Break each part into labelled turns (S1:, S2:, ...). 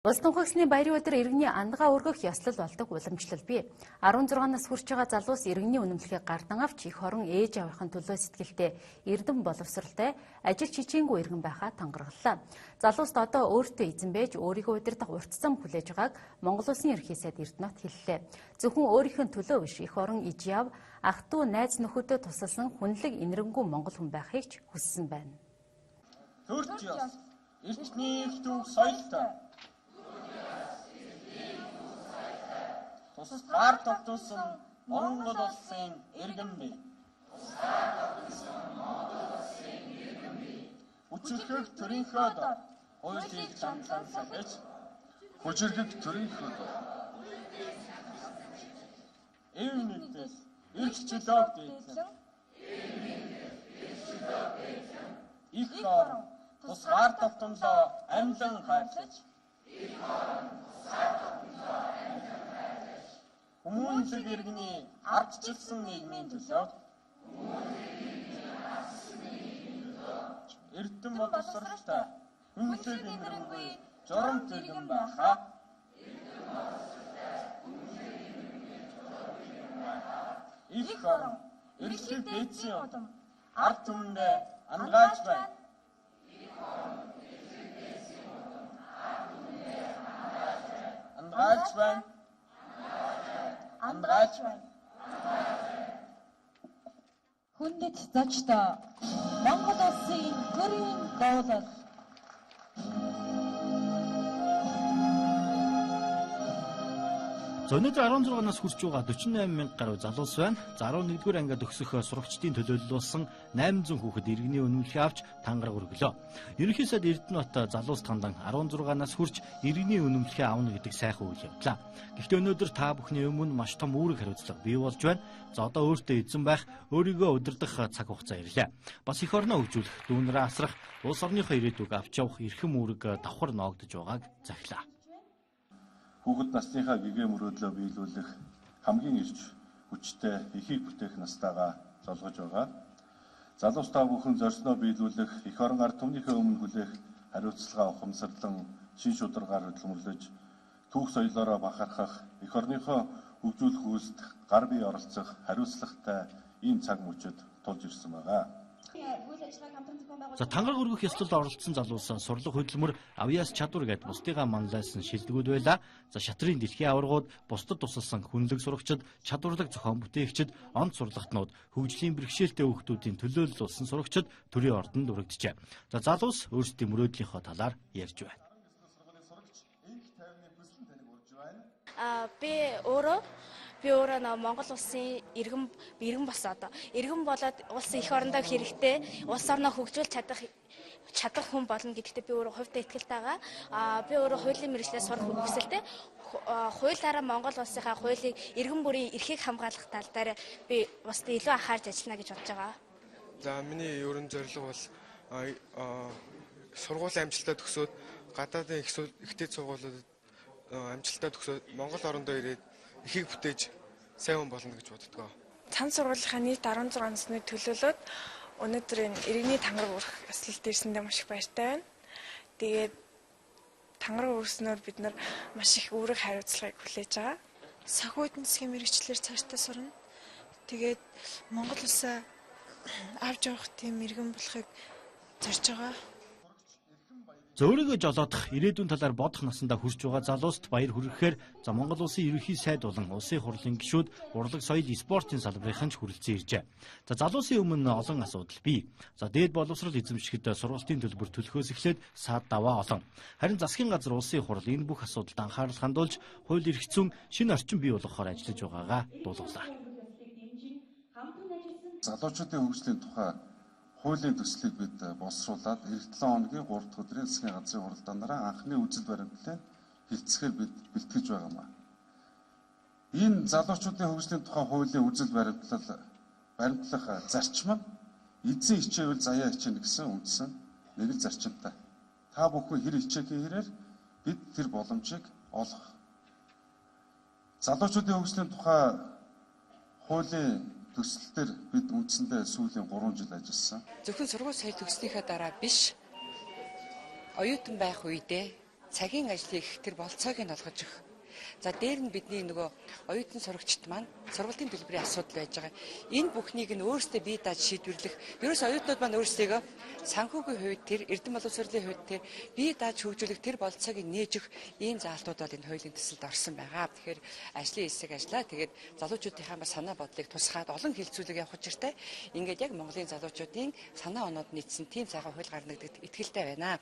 S1: Улс тунхагласны баярын өдөр иргэний андгаа өргөх ёслол болдог уламжлал бий. 16 нас хүрч байгаа залуус иргэний үнэмлэхийг гардан авч их хорон ээж авахын төлөө сэтгэлтэй эрдэм боловсралтай ажил чичээнгүй иргэн байхаа тангаргаллаа. Залууст одоо өөртөө эзэн байж өөрийгөө удирдах урт зам хүлээж байгааг Монгол Улсын ерөнхий сайд Эрдэнэт хэллээ. Зөвхөн өөрийнхөө төлөө биш их хорон иж яв ах トゥ найз нөхөдөд тусалсан хүнлэг инэрэнгүү монгол хүн байхыг ч хүссэн байна.
S2: Төрч яс эртний их төв соёлтой тусгаар тогтсон Монгол Улсын иргэн бий. Хүчирхэг төрийнхөө дор хуулийг чангалан сахиж хүчирхэг төрийнхөө дор эв нэгдэл их чөлөөг дээдлэн их хорон тусгаар тогтнолоо амьлан хайрлаж хүмүүнлэг иргэний ардчилсан нийгмийн төлөө эрдэм боловсралтай хүнлэг инэрэнгүй жоромт иргэн байхаа их хорон эрхлэг дээдсийн удам ард түмэндээ ангааж байна. Ангааж байна. Ангааж байна.
S3: Хүндэт зочдоо Монгол Улсын гэрийн гоолол.
S4: Өнөөдөр 16 нас хүрч байгаа 48 мянга гаруй залуус байна. 11-р ангид төгсөх сурагчдын төлөөлөл болсон 800 хүүхэд иргэний үнэмлэхийг авч тангараг өргөлөө. Ерөнхий сайд Эрдэнэт залуус тандан 16 нас хүрч иргэний үнэмлэхийг авна гэдэг сайхан үйл явдлаа. Гэхдээ өнөөдөр та бүхний өмнө маш том үүрэг хариуцлага бий болж байна. За одоо өөртөө эзэн байх, өөрийгөө удирдах цаг хугацаа ирлээ. Бас их орноо хөгжүүлэх, дүүнрээ асрах, улс орныхоо ирээдүг авч явах эрхэм үүрэг давхар ноогдож байгааг захилаа.
S5: Хүүхэд насныхаа гэгээ мөрөөдлөө биелүүлэх хамгийн ирж хүчтэй эхийг бүтээх настайгаа золгож байгаа. Залуустаа бүхэн зорьсноо биелүүлэх эх орон ард түмнийхээ өмнө хүлээх хариуцлага ухамсарлан шин шударгаар хөдөлмөрлөж түүх соёлоороо бахархах эх орныхоо хөгжүүлэх үйлсд гар бие оролцох хариуцлагатай ийм цаг мөчид тулж ирсэн байгаа.
S4: За тангараг өргөх ёслолд оролцсон залуус сурлаг хөдөлмөр авьяас чадвар гэд бусдыгаа манлайсан шилдэгүүд байла. За шатрын дэлхийн аваргууд бусдад тусалсан хүнлэг сурагчид, чадварлаг зохион бүтээгчид, онц сурлагтнууд, хөгжлийн бэрхшээлтэй хүүхдүүдийн төлөөлөл болсон сурагчид төрийн ордонд өргөдөжээ. За залуус өөрсдийн мөрөөдлийнхөө талаар ярьж байна.
S6: Би өөрөө Монгол Улсын иргэн болоод иргэн болоод улсын эх орондоо хэрэгтэй улс орноо хөгжүүлж чадах хүн болно гэдэгт би өөрөө хувьдаа итгэлтэй байгаа. Би өөрөө хуулийн мэргэжлээ сурах хүсэлтэй. Хуулиараа Монгол улсынхаа хуулийг иргэн бүрийн эрхийг хамгаалах тал дээр би бусдад илүү анхаарч ажиллана гэж бодож байгаа.
S7: За миний ерөн зорилго бол сургуулийн амжилтаа төгсөөд гадаадын ихтэй сургуулиудад амжилтаа төгсөөд Монгол орондоо ирээд эхийг бүтээж сайн хүн болно гэж боддог.
S8: Цан сургуулийнхаа нийт 16 насны төлөөлөд өнөөдөр энэ иргэний тангараг өргөх ёслолд ирсэндээ маш их баяртай байна. Тэгээд тангараг өргөснөөр бид нар маш их үүрэг хариуцлагыг хүлээж байгаа.
S9: Санхүү эдийн засгийн мэргэжлэр цаашдаа сурна. Тэгээд Монгол улсаа авч явах тийм иргэн болохыг зорж байгаа.
S4: За өөрийгөө жолоодох, ирээдүйн талаар бодох насандаа хүрч байгаа залууст баяр хүргэхээр за Монгол Улсын ерөнхий сайд болон улсын хурлын гишүүд урлаг соёл спортын салбарын ч хүрэлцэн иржээ. За залуусын өмнө олон асуудал бий. За дээд боловсрол эзэмшихэд сургалтын төлбөр төлөхөөс эхлээд саад даваа олон. Харин засгийн газар улсын хурл энэ бүх асуудалд анхаарал хандуулж хууль эрх зүйн шинэ орчин бий болгохоор ажиллаж байгаагаа дуулгарлаа.
S5: Залуучуудын хөгжлийн тухай хуулийн төслийг бид боловсруулад эх 7 хоногийн 3 дахь өдрийн засгийн газрын хуралдаанаараа анхны үзэл баримтлалыг хилцэхээр бид бэлтгэж байгаамаа. Энэ залуучуудын хөгжлийн тухай хуулийн үзэл баримтлах зарчим нь эзэн хичээвэл заяа хичээнэ гэсэн үндсэн нэг л зарчимтай. Та бүхэн хэр хичээхийн хэрээр бид тэр боломжийг олох. Залуучуудын хөгжлийн тухай хуулийн төсөл дээр бид үндсэндээ сүүлийн 3 жил ажилласан.
S10: Зөвхөн сургууль соёл төгснөхийн дараа биш. Оюутан байх үедээ цагийн ажлыг тэр болцоог нь олгож өгөх. За дээр нь бидний нөгөө оюутан сурагчид маань сургалтын төлбөрийн асуудал байж байгаа. Энэ бүхнийг нь өөрсдөө бие дааж шийдвэрлэх. Ерөөс оюутнууд маань өөрсдөө санхүүгийн хувьд тэр эрдэм боловсролын хувьд тэр бие дааж хөгжүүлэх тэр болцоог нээж өгөх ийм заалтууд бол энэ хуулийн төсөлд орсон байгаа. Тэгэхээр ажлын хэсэг ажиллаа. Тэгээд залуучуудынхаа санаа бодлыг тусгаад олон хилцүүлэг явах учиртай. Ингээд яг Монголын залуучуудын санаа оноод нийцсэн тийм цагаан хууль гарна гэдэгт итгэлтэй байна.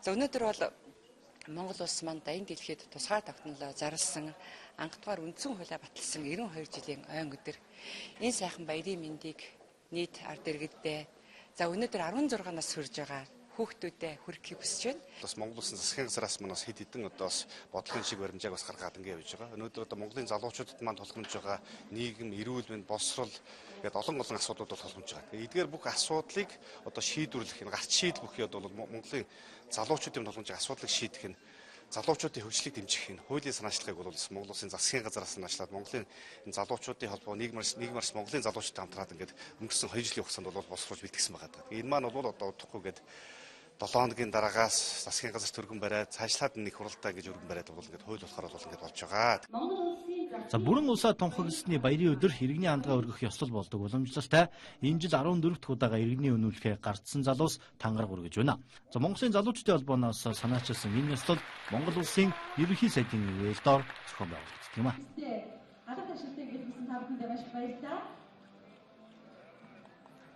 S10: За өнөөдөр бол Монгол улс маань дайны дэлхийд тусгай тогтнолоо зарласан анхдугаар үндсэн хуулиа баталсан 92 жилийн ойн өдөр энэ сайхан баярын мэндийг нийт ард иргэддээ за өнөөдөр 16 нас хүрж байгаа хүүхдүүдэд хүргэхийг хүсэж байна.
S11: Бас Монгол улсын засгийн газраас манаас хэд хэдэн одоо бас бодлогын шиг баримжааг бас гаргаад ингээд явж байгаа. Өнөөдөр одоо Монголын залуучуудад маань тулгамж байгаа нийгэм, эрүүл мэнд, боловсрол гэдэг олон асуудлууд бол тулгамж байгаа. Тэгээд эдгээр бүх асуудлыг одоо шийдвэрлэх энэ гарч шийдэл бүхий одоо Монголын залуучуудын тулгамж байгаа асуудлыг шийдэх нь залуучуудын хөгжлийг дэмжих энэ хуулийн санаачлагыг бол Монгол улсын засгийн газраас санаачлаад Монголын энэ залуучуудын холбоо нийгмээс Монголын залуучуудтай хамтраад ингээд өнгөрсөн 2 жилийн хугацаанд бол боловсруулж бэлтгэсэн байгаа. Энэ маань бол одоо удахгүйгээд 7 хоногийн дараагаас засгийн газар төргөн бариад цаашлаад нэг хуралдаа гэж өргөн бариад бол ингээд хууль болохоор бол ингээд болж байгаа.
S4: За бүрэн улсаа тунхагласны баярын өдөр иргэний хандгаа өргөх ёслол болдог уламжлалтай энэ жил 14 дахь удаага иргэний үнэмлэхээ гардсан залуус тангараг өргөж байна. За Монголын залуучдын холбооноос санаачилсан энэ ёслол Монгол улсын ерөнхий сайдын ээлдоор зохион байгуулагддаг юм а.
S3: Алга ашигтай гэж хэлсэн та бүхэнд маш баярлалаа.